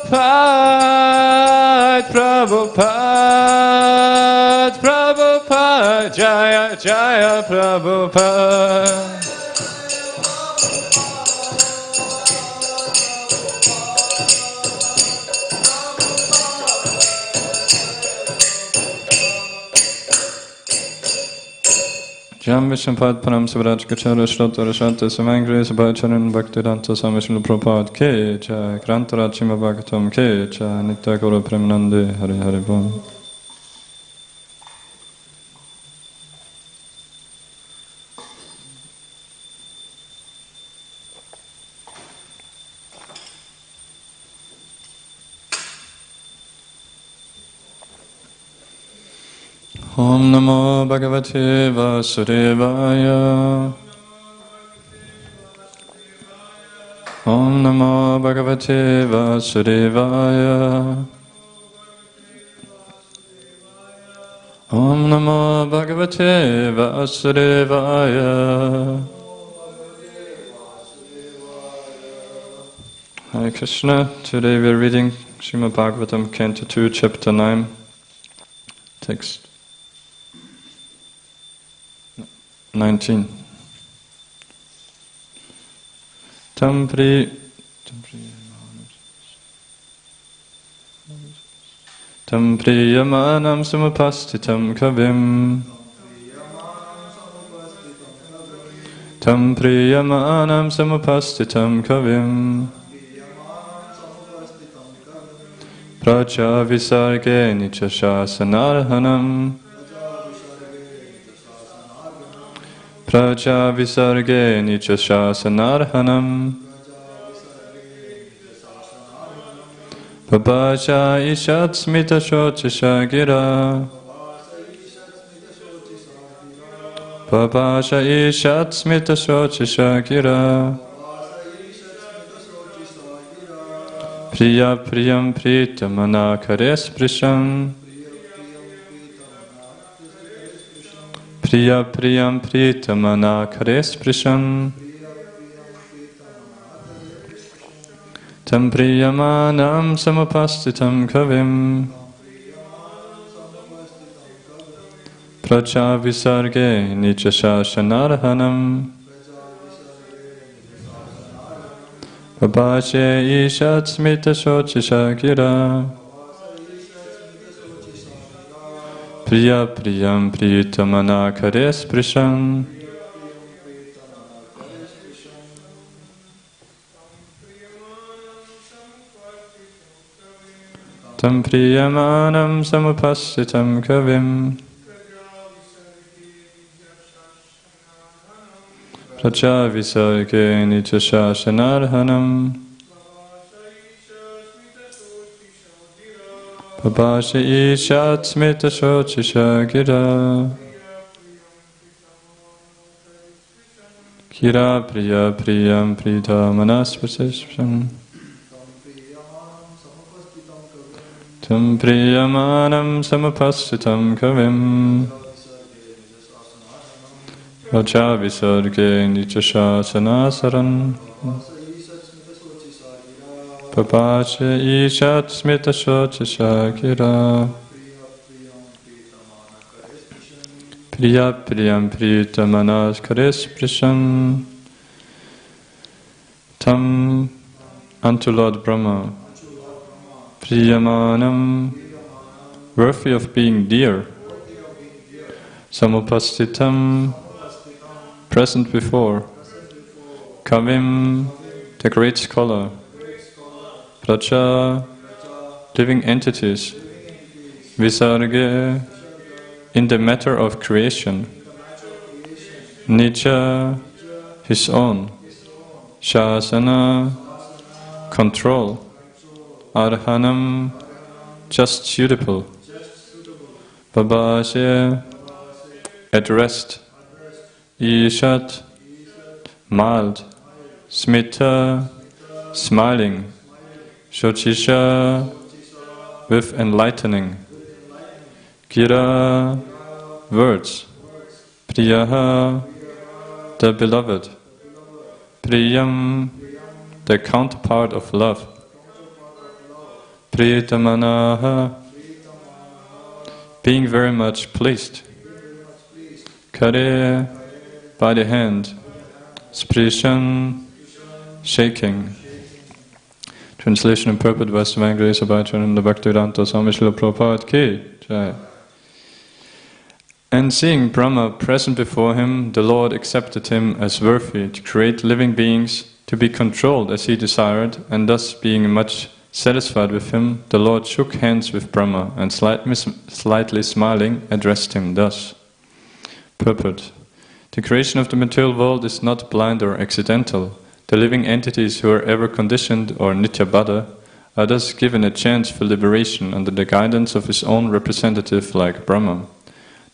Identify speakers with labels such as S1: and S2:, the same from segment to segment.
S1: Prabhupada, Prabhupada, Prabhupada, Jaya, Jaya, Prabhupada. Jam Vishampad Param Sivaraj Kachara Shrota Rashanta Samangri Sabhacharan Bhaktiranta Samishnu Prabhupada Ke Jai Krantarachima Bhagatam Ke Jai Nitya Guru Premanande Hare Hare Bom. Om Namo Bhagavate Vasudevaya. Om Namo Bhagavate Vasudevaya. Om Namo Bhagavate Vasudevaya. Hare Krishna. Today we are reading Srimad Bhagavatam, Canto 2, Chapter 9, text 19. Tam priyamanam samapastitam kavim. Tam priyamanam samapastitam kavim. Praja visarge nicha shasanarhanam. Praja visarge nicha shasanarhanam. Babasha ishat smita shotisha gira. Babasha ishat smita shotisha gira. Priya priyam pritamana kares prisham. Priya priyam pritamana kares prisham. Tam priyamanam samapastitam kavim. Praja visarge nicha shashanarhanam. Babashe ishat smita shotisha gira. Priya priyam pritamana kares prisham. Tam priyamanam samapastitam kavim. Praja visarge nicha shashanarhanam. Babasha ishat smita shotisha gira. Kira priya priyam pritamanaspasisham. Tam priyamanam samapastitam kavim. Raja visarge nicha shasanasaran. Babasha ishat smita shotisha gira. Priya priyam pritamanas kares prisham. Tam unto Lord Brahma. Priyamanam, worthy of being dear. Samupastitam, present before. Kavim, the great scholar. Praja, living entities. Visarge, in the matter of creation. Nija, his own. Shasana, control. Arhanam, just suitable. Babasya, at rest. Ishat, mild. Smita, smiling. Shochisha, with enlightening. Gira, words. Priyaha, the beloved. Priyam, the counterpart of love. Pritamanaha, being very much pleased. Kare, by the hand. Sprishan, shaking. Translation and purport by Isvaresvara Dasa Bhaktivedanta Swami Srila Prabhupada Ki Jai. And seeing Brahma present before him, the Lord accepted him as worthy to create living beings, to be controlled as he desired, and thus being much satisfied with him, the Lord shook hands with Brahma and slightly smiling addressed him thus. Purport. The creation of the material world is not blind or accidental. The living entities who are ever conditioned or nityabada are thus given a chance for liberation under the guidance of his own representative like Brahma.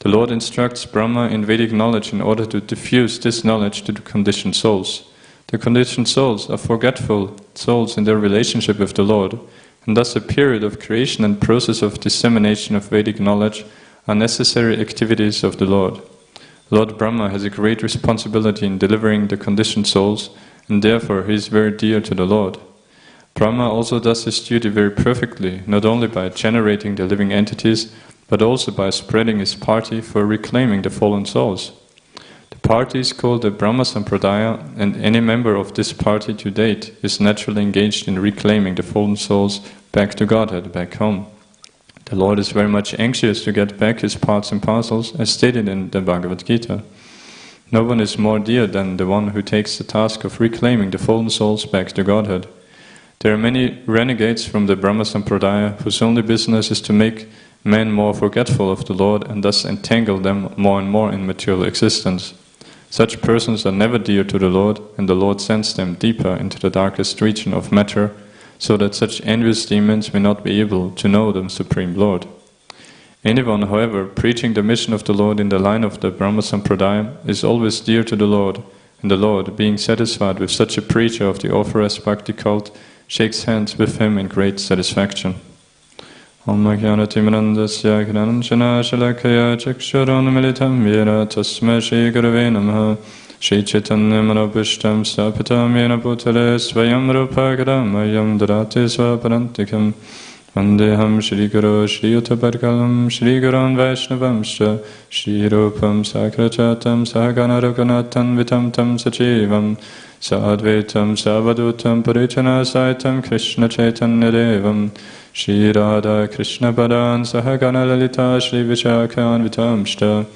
S1: The Lord instructs Brahma in Vedic knowledge in order to diffuse this knowledge to the conditioned souls. The conditioned souls are forgetful souls in their relationship with the Lord, and thus a period of creation and process of dissemination of Vedic knowledge are necessary activities of the Lord. Lord Brahma has a great responsibility in delivering the conditioned souls, and therefore he is very dear to the Lord. Brahma also does his duty very perfectly, not only by generating the living entities, but also by spreading his party for reclaiming the fallen souls. The party is called the Brahma Sampradaya, and any member of this party to date is naturally engaged in reclaiming the fallen souls back to Godhead, back home. The Lord is very much anxious to get back his parts and parcels, as stated in the Bhagavad Gita. No one is more dear than the one who takes the task of reclaiming the fallen souls back to Godhead. There are many renegades from the Brahma Sampradaya whose only business is to make men more forgetful of the Lord and thus entangle them more and more in material existence. Such persons are never dear to the Lord, and the Lord sends them deeper into the darkest region of matter, so that such envious demons may not be able to know the Supreme Lord. Anyone, however, preaching the mission of the Lord in the line of the Brahma Sampradaya is always dear to the Lord, and the Lord, being satisfied with such a preacher of the Orthodox Bhakti cult, shakes hands with him in great satisfaction. Om Jnanatimirandasya Gnananjana Shalakaya Chakshurun Militam Yena Tasmai Shri Gurave Namaha Shri Chaitanya Manobhishtam Stapitam Yena Bhutale Svayam Rupa Gadamayam Dadati Svaparantikam Vandeham Shri Guru Shri Uttaparkalam Shri Gurun Vaishnavamscha Shri Rupam Sakrachatam Sahagana Raghunatham Vitam Tam Sachivam Sadvaitam Savadutam Parichana Saitam Krishna Chaitanya Devam Shri Radha Krishna Padan Sahagana Lalita Shri Vishakhan Vitamshta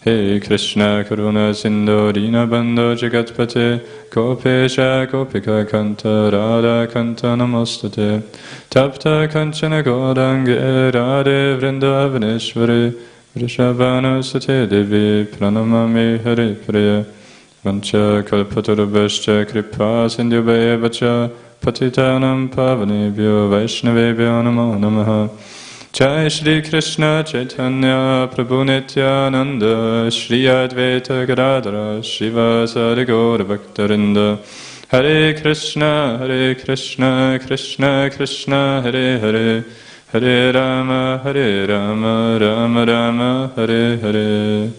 S1: Hey Krishna Karuna Sindhu Dina Bandhu Jagatpate Gopesha Gopika Kanta Radha Kanta Namostate Tapta Kanchana Gaurange Radhe Vrindavaneshwari Vrishabhanu Sate Devi Pranamami Hare Priya Vancha Kalpatarubhascha Kripa Sindhubhaya Vacha Patitanam Pavanebhyo Vaishnavebhyo Namo Namaha Jai Shri Krishna Chaitanya Prabhu Nityananda Shri Advaita Gadadhara Srivasadi Gaura Bhaktarinda Hare Krishna Krishna Krishna Hare Hare Hare Rama Rama Rama Hare Hare.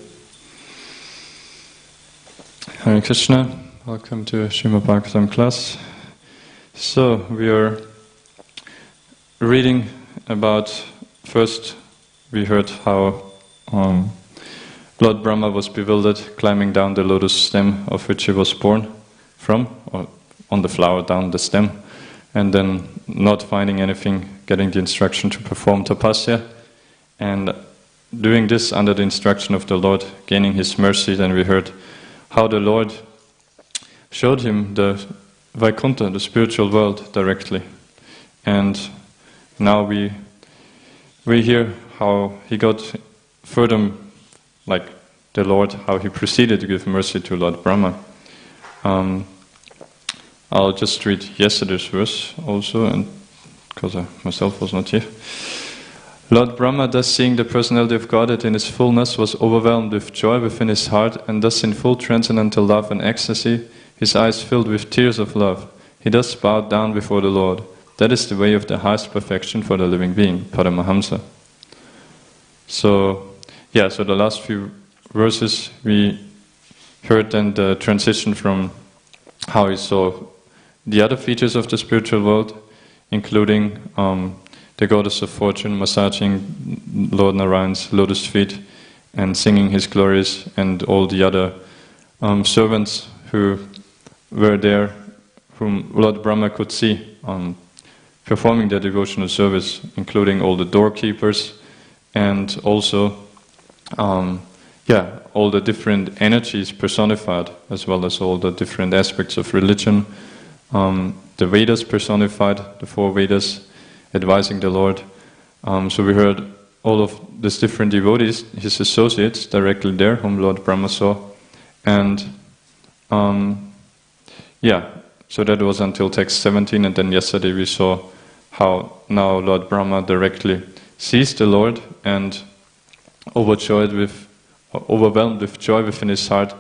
S1: Hare Krishna, welcome to Srimad Bhagavatam class. So we are reading about, first we heard how Lord Brahma was bewildered climbing down the lotus stem of which he was born from, or on the flower down the stem, and then not finding anything, getting the instruction to perform tapasya, and doing this under the instruction of the Lord, gaining his mercy. Then we heard how the Lord showed him the Vaikuntha, the spiritual world, directly. And now we hear how he got further, like the Lord, how he proceeded to give mercy to Lord Brahma. I'll just read yesterday's verse also, and because I myself was not here. Lord Brahma, thus seeing the personality of Godhead in his fullness, was overwhelmed with joy within his heart, and thus in full transcendental love and ecstasy, his eyes filled with tears of love. He thus bowed down before the Lord. That is the way of the highest perfection for the living being, Paramahamsa. So the last few verses we heard then the transition from how he saw the other features of the spiritual world, including the goddess of fortune massaging Lord Narayan's lotus feet and singing his glories, and all the other servants who were there, whom Lord Brahma could see performing their devotional service, including all the doorkeepers and also all the different energies personified, as well as all the different aspects of religion. The Vedas personified, the 4 Vedas, advising the Lord. So we heard all of these different devotees, his associates, directly there, whom Lord Brahma saw. And so that was until text 17, and then yesterday we saw how now Lord Brahma directly sees the Lord, and overwhelmed with joy within his heart,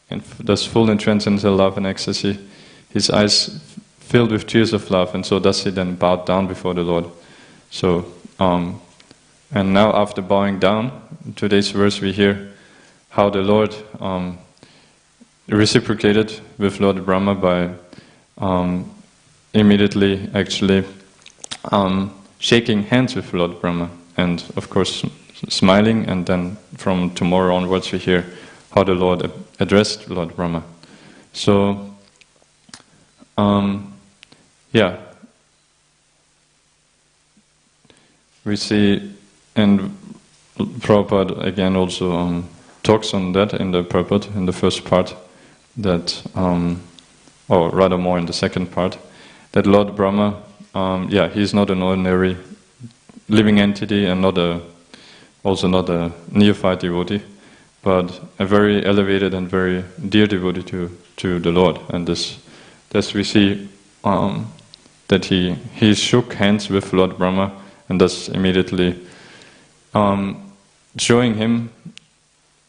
S1: and thus full in transcendental love and ecstasy, his eyes filled with tears of love, and so thus he then bowed down before the Lord. So, and now after bowing down, in today's verse we hear how the Lord reciprocated with Lord Brahma by immediately actually shaking hands with Lord Brahma, and of course smiling, and then from tomorrow onwards we hear how the Lord addressed Lord Brahma. So, we see, and Prabhupada again also talks on that in the purport, in the first part, that, or rather more in the second part, that Lord Brahma, he is not an ordinary living entity, and also not a neophyte devotee, but a very elevated and very dear devotee to the Lord. And this we see that he shook hands with Lord Brahma, and thus immediately showing him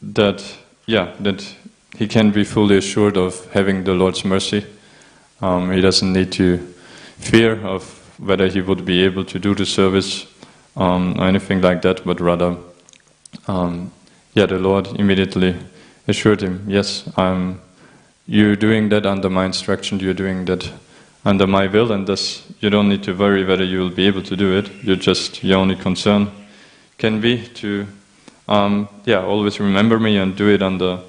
S1: that he can be fully assured of having the Lord's mercy. He doesn't need to fear of whether he would be able to do the service or anything like that, but rather the Lord immediately assured him, yes, you're doing that under my instruction, you're doing that under my will, and thus you don't need to worry whether you will be able to do it. Your only concern can be to always remember me and do it under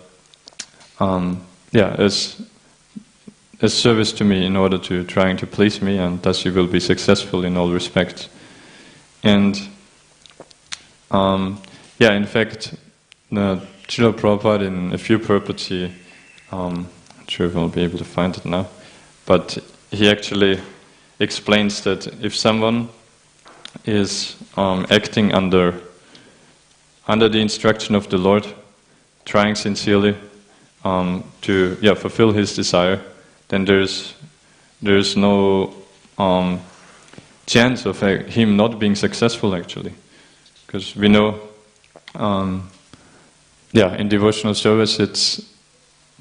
S1: as service to me, in order to trying to please me, and thus you will be successful in all respects. And in fact, Srila Prabhupada in a few purports, I'm not sure if I'll be able to find it now, but he actually explains that if someone is acting under the instruction of the Lord, trying sincerely to fulfill his desire, then there's no chance of him not being successful, actually, because we know in devotional service it's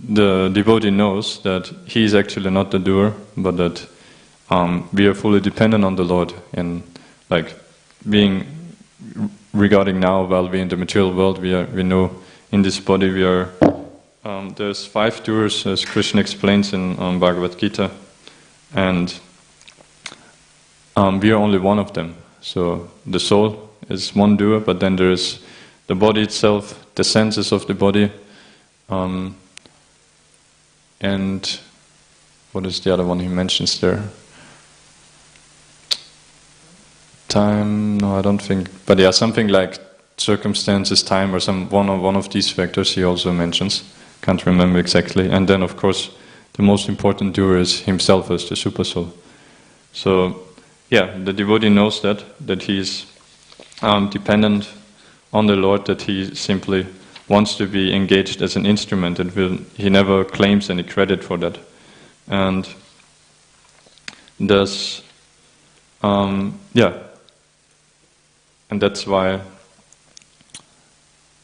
S1: the devotee knows that he is actually not the doer, but that we are fully dependent on the Lord, and being regarding now, while we're in the material world, we know in this body we are. There's 5 doers, as Krishna explains in Bhagavad Gita, and we are only one of them. So the soul is one doer, but then there is the body itself, the senses of the body, and what is the other one he mentions there? Time? No, I don't think. But something like circumstances, time, or one of these factors he also mentions. Can't remember exactly. And then, of course, the most important doer is himself as the super soul. So, the devotee knows that he is dependent on the Lord, that he simply wants to be engaged as an instrument, and he never claims any credit for that. And thus, and that's why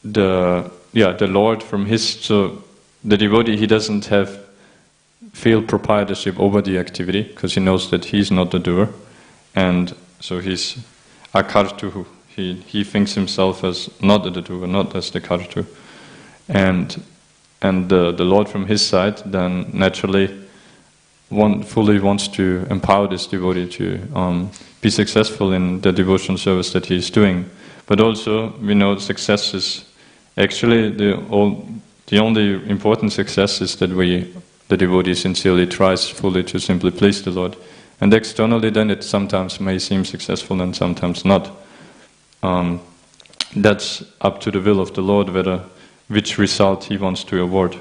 S1: the Lord from the devotee, he doesn't feel proprietorship over the activity, because he knows that he's not the doer, and so he's akartu. He thinks himself as not the doer, not as the kartu, and the Lord from his side then naturally fully wants to empower this devotee to be successful in the devotional service that he is doing. But also, we know success is actually the only important success is that the devotee sincerely tries fully to simply please the Lord. And externally then it sometimes may seem successful and sometimes not. That's up to the will of the Lord which result he wants to award.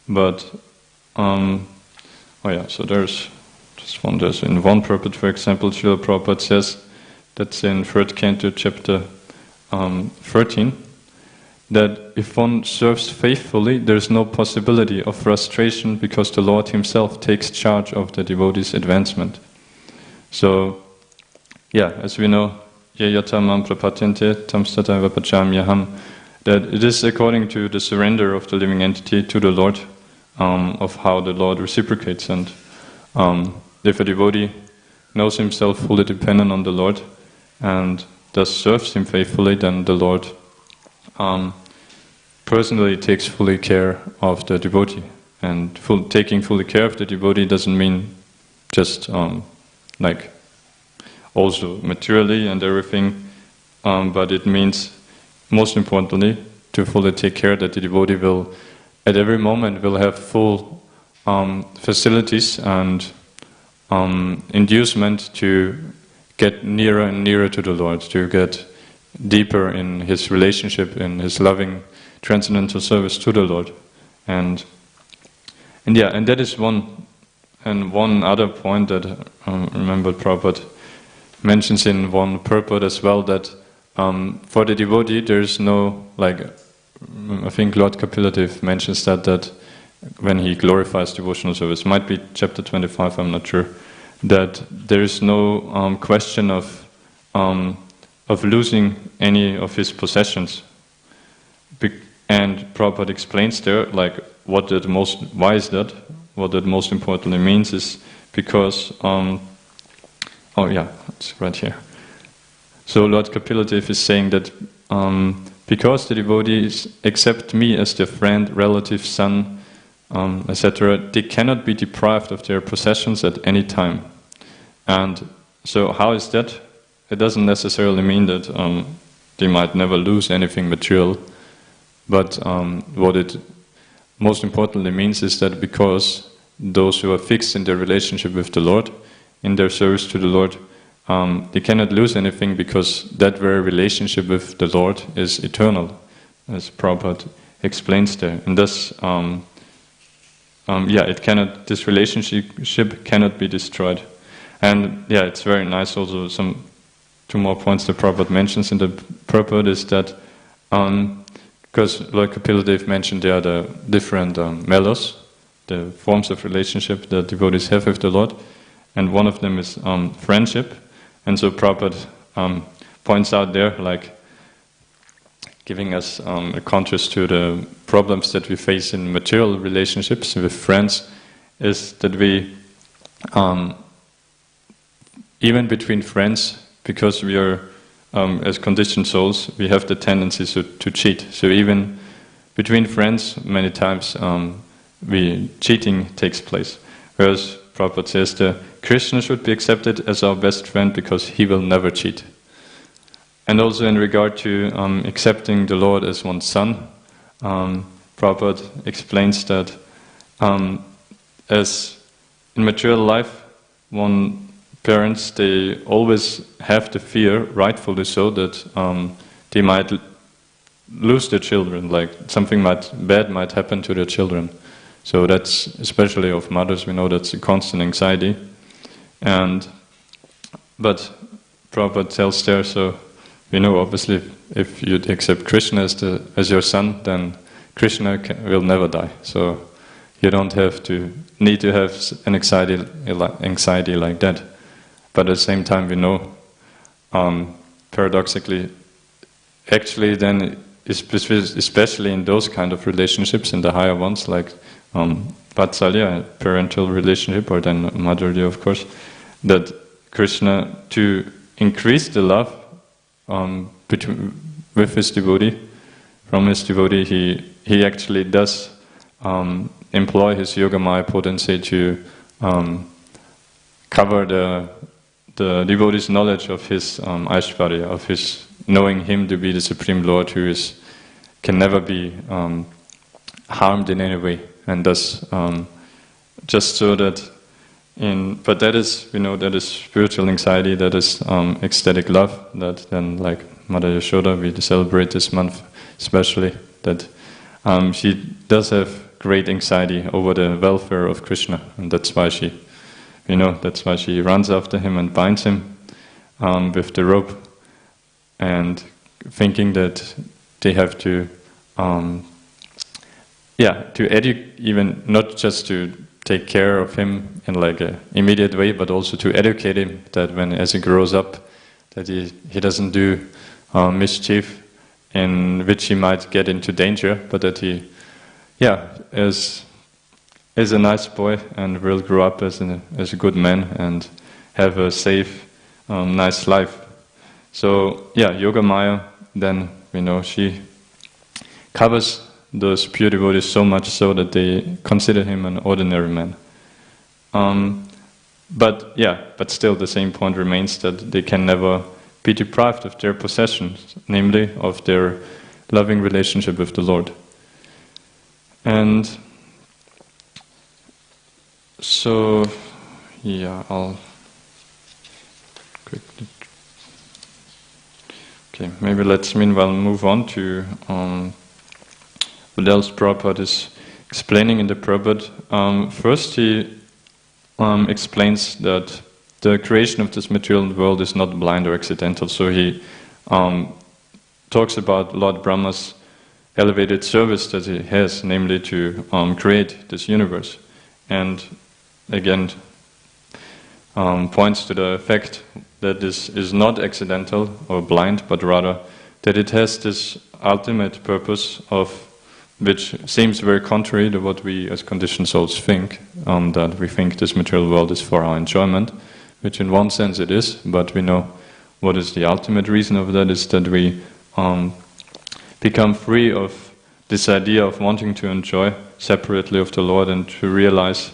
S1: But, so there's in one purport, for example, Srila Prabhupada says, that's in 3rd Canto, chapter 13, that if one serves faithfully, there's no possibility of frustration because the Lord himself takes charge of the devotee's advancement. So, as we know, yata mam prapatyante tam sataiva pachamyaham, that it is according to the surrender of the living entity to the Lord, of how the Lord reciprocates. And if a devotee knows himself fully dependent on the Lord and thus serves him faithfully, then the Lord personally takes fully care of the devotee. And taking fully care of the devotee doesn't mean just also materially and everything, but it means most importantly to fully take care that the devotee will at every moment will have full facilities and inducement to get nearer and nearer to the Lord, to get deeper in his relationship, in his loving transcendental service to the Lord. And that is one other point that remember Prabhupada mentions in one purport as well, that for the devotee there is no, I think Lord Kapila mentions that when he glorifies devotional service, might be chapter 25, I'm not sure, that there is no question of losing any of his possessions. And Prabhupada explains there, why is that? What that most importantly means is because, it's right here. So Lord Kapila is saying that because the devotees accept me as their friend, relative, son, etc., they cannot be deprived of their possessions at any time. And so how is that? It doesn't necessarily mean that they might never lose anything material, but what it most importantly means is that because those who are fixed in their relationship with the Lord, in their service to the Lord, they cannot lose anything because that very relationship with the Lord is eternal, as Prabhupada explains there. And thus, this relationship cannot be destroyed. And it's very nice also, two more points that Prabhupada mentions in the purport is that, because like Kapila mentioned, there are the different melos, the forms of relationship that devotees have with the Lord, and one of them is friendship. And so Prabhupada points out there, giving us a contrast to the problems that we face in material relationships with friends, is that we, even between friends, because we are, as conditioned souls, we have the tendency to cheat. So even between friends, many times cheating takes place. Whereas Prabhupada says that Krishna should be accepted as our best friend because he will never cheat. And also in regard to accepting the Lord as one's son, Prabhupada explains that as in material life, parents, they always have the fear, rightfully so, that they might lose their children, something bad might happen to their children. So that's, especially of mothers, we know that's a constant anxiety. But Prabhupada tells there, so we know obviously if you accept Krishna as your son, then Krishna will never die. So you don't need to have an anxiety like that. But at the same time, we know, paradoxically, actually then, especially in those kind of relationships, in the higher ones, like Vatsalya, parental relationship, or then motherly, of course, that Krishna, to increase the love with his devotee, from his devotee, he actually does employ his Yogamaya potency to cover the devotee's knowledge of his Aishvarya, of his knowing him to be the Supreme Lord who can never be harmed in any way, and thus just so that but that is, that is spiritual anxiety, that is ecstatic love, that then, like Mother Yashoda, we celebrate this month especially, that she does have great anxiety over the welfare of Krishna, and that's why she runs after him and binds him with the rope, and thinking that they have to educate, even not just to take care of him in like an immediate way, but also to educate him that as he grows up, that he doesn't do mischief in which he might get into danger, but that he is a nice boy and will grow up as a good man and have a safe, nice life. So Yogamaya, then she covers those pure devotees so much so that they consider him an ordinary man. But still the same point remains, that they can never be deprived of their possessions, namely of their loving relationship with the Lord. And so, I'll quickly... Okay, maybe let's meanwhile move on to what else Prabhupada is explaining in the Prabhupada. First he explains that the creation of this material world is not blind or accidental, so he talks about Lord Brahma's elevated service that he has, namely to create this universe, and again points to the fact that this is not accidental or blind, but rather that it has this ultimate purpose of which seems very contrary to what we as conditioned souls think, that we think this material world is for our enjoyment, which in one sense it is, but we know what is the ultimate reason of that is that we become free of this idea of wanting to enjoy separately of the Lord, and to realize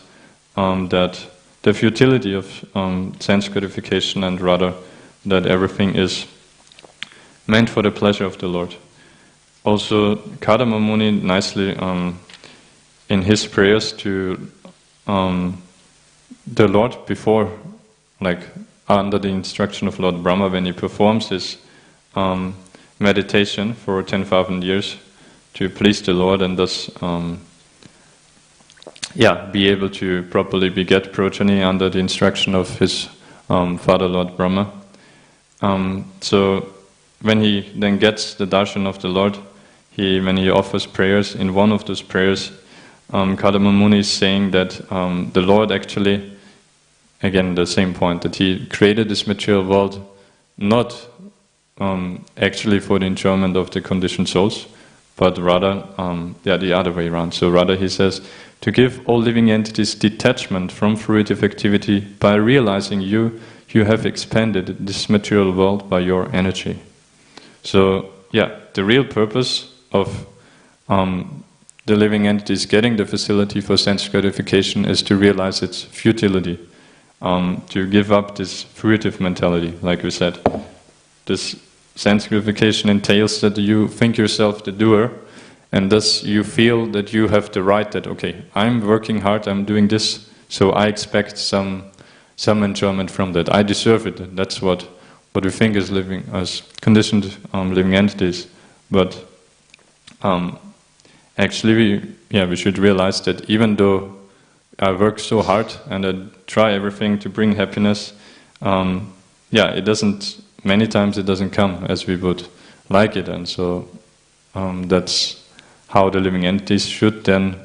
S1: that the futility of sense gratification, and rather that everything is meant for the pleasure of the Lord. Also, Kadama Muni nicely in his prayers to the Lord before, like under the instruction of Lord Brahma, when he performs his meditation for 10,000 years to please the Lord, and thus be able to properly beget progeny under the instruction of his father Lord Brahma. So when he then gets the darshan of the Lord, when he offers prayers, in one of those prayers, Kadama Muni is saying that the Lord actually, again the same point, that he created this material world not actually for the enjoyment of the conditioned souls, but rather the other way around. So rather he says, to give all living entities detachment from fruitive activity by realizing you have expanded this material world by your energy. So the real purpose of the living entities getting the facility for sense gratification is to realize its futility, to give up this fruitive mentality, like we said. This sense gratification entails that you think yourself the doer, and thus you feel that you have the right that, okay, I'm working hard, I'm doing this, so I expect some enjoyment from that. I deserve it. That's what we think as conditioned living entities. But actually we should realize that even though I work so hard and I try everything to bring happiness, it doesn't, many times it doesn't come as we would like it, and so that's how the living entities should then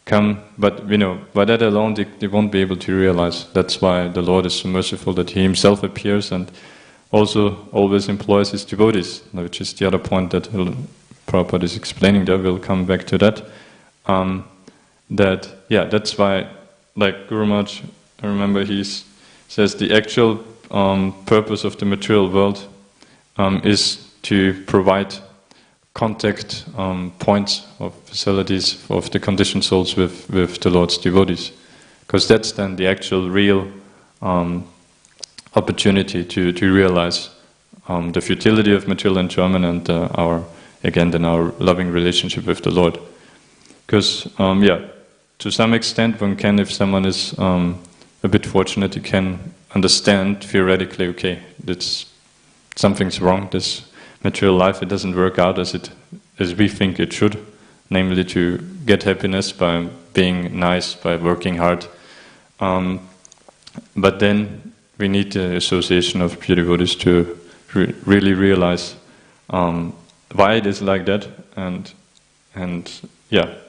S1: come. But by that alone they won't be able to realize. That's why the Lord is so merciful that He Himself appears and also always employs His devotees, which is the other point that Prabhupada is explaining there. We'll come back to that. That's why, like Guru Maharaj, I remember he says the actual purpose of the material world is to provide contact points of facilities of the conditioned souls with the Lord's devotees. Because that's then the actual real opportunity to realize the futility of material enjoyment and our loving relationship with the Lord. Because, to some extent one can, if someone is a bit fortunate, you can understand theoretically, okay, something's wrong, this material life, it doesn't work out as we think it should, namely to get happiness by being nice, by working hard. But then we need the association of pure devotees to really realize why it is like that, and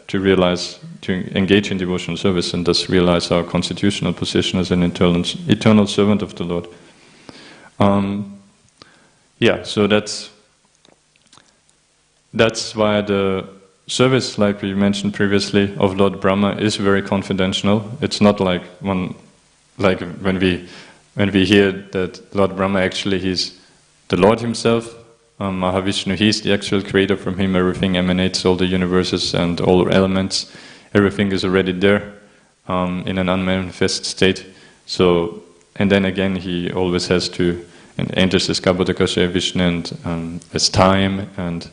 S1: to realize, to engage in devotional service, and thus realize our constitutional position as an eternal servant of the Lord. So that's why the service, like we mentioned previously, of Lord Brahma is very confidential. It's not like when we hear that Lord Brahma actually he's the Lord himself, Mahavishnu, he's the actual creator. From him everything emanates, all the universes and all elements, everything is already there in an unmanifest state. So, and then again he always has to enters the Skabodakasha Vishnu and as time, and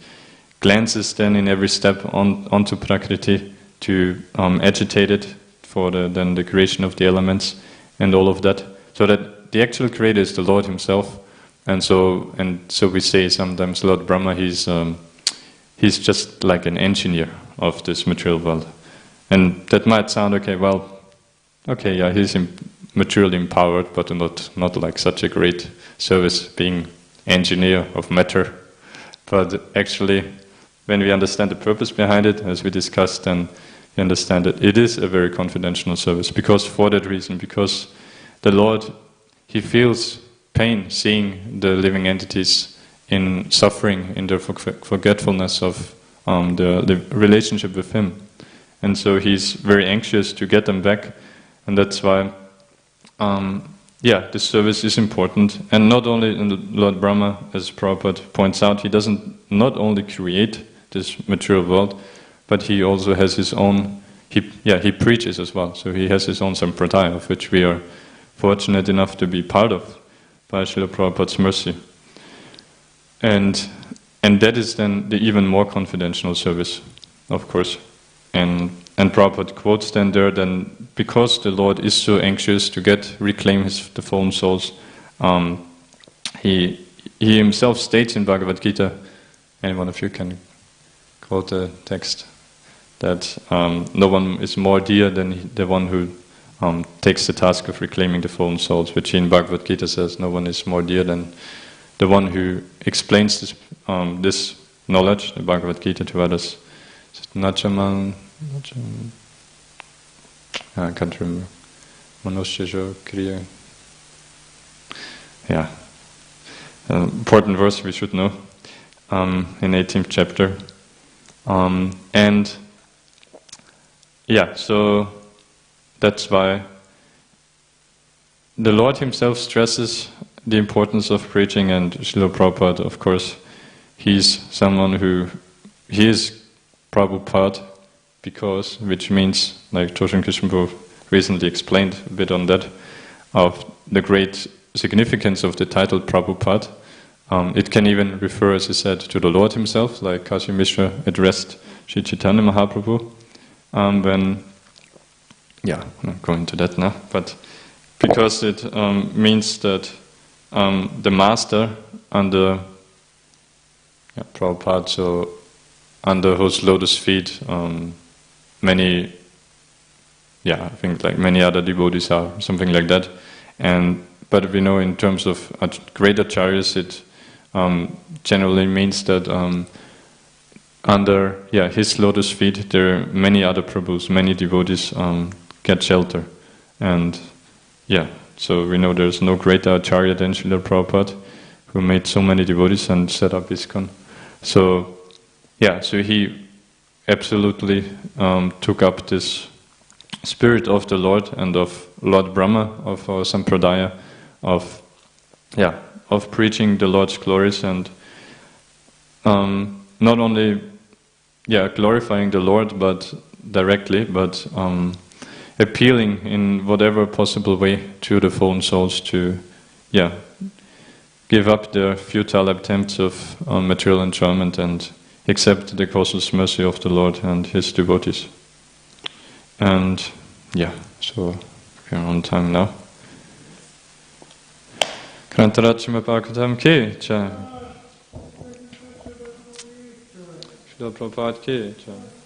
S1: glances then in every step onto Prakriti to agitate it for the creation of the elements and all of that, so that the actual creator is the Lord himself. And so we say sometimes Lord Brahma, he's just like an engineer of this material world. And that might sound he's materially empowered, but not like such a great service being engineer of matter. But actually, when we understand the purpose behind it, as we discussed, then we understand that it is a very confidential service, because for that reason, because the Lord, he feels pain seeing the living entities in suffering, in their forgetfulness of the relationship with him. And so he's very anxious to get them back, and that's why this service is important. And not only in Lord Brahma, as Prabhupada points out, he doesn't not only create this material world, but he also has his own, he preaches as well. So he has his own sampradaya, of which we are fortunate enough to be part of by Srila Prabhupada's mercy. And that is then the even more confidential service, of course. And Prabhupada quotes then there, then because the Lord is so anxious to reclaim the fallen souls, he himself states in Bhagavad Gita, any one of you can quote the text, that no one is more dear than the one who takes the task of reclaiming the fallen souls, which in Bhagavad Gita says no one is more dear than the one who explains this knowledge, the Bhagavad Gita, to others. Nachaman, I can't remember. Manushyajo Kriya. Important verse we should know in 18th chapter. So that's why the Lord himself stresses the importance of preaching, and Srila Prabhupada, of course, he's someone he is Prabhupada, which means, like Toshin Krishna Prabhu recently explained a bit on that, of the great significance of the title Prabhupada. It can even refer, as he said, to the Lord himself, like Kashi Mishra addressed Sri Chaitanya Mahaprabhu. I'm not going into that now, but because it means that the master under Prabhupada, so under whose lotus feet many, I think like many other devotees are, something like that. But we know in terms of great acharyas, it generally means that under his lotus feet there are many other Prabhus, many devotees get shelter. And so we know there's no greater acharya than Srila Prabhupada, who made so many devotees and set up ISKCON. So he absolutely took up this spirit of the Lord and of Lord Brahma, of our sampradaya, of preaching the Lord's glories. And not only glorifying the Lord, but directly, but appealing in whatever possible way to the fallen souls to give up their futile attempts of material enjoyment and accept the causeless mercy of the Lord and His devotees. And so we're on time now. Krantarachima Bhagavatam Ki Jai. Srila Prabhupada Ki Jai.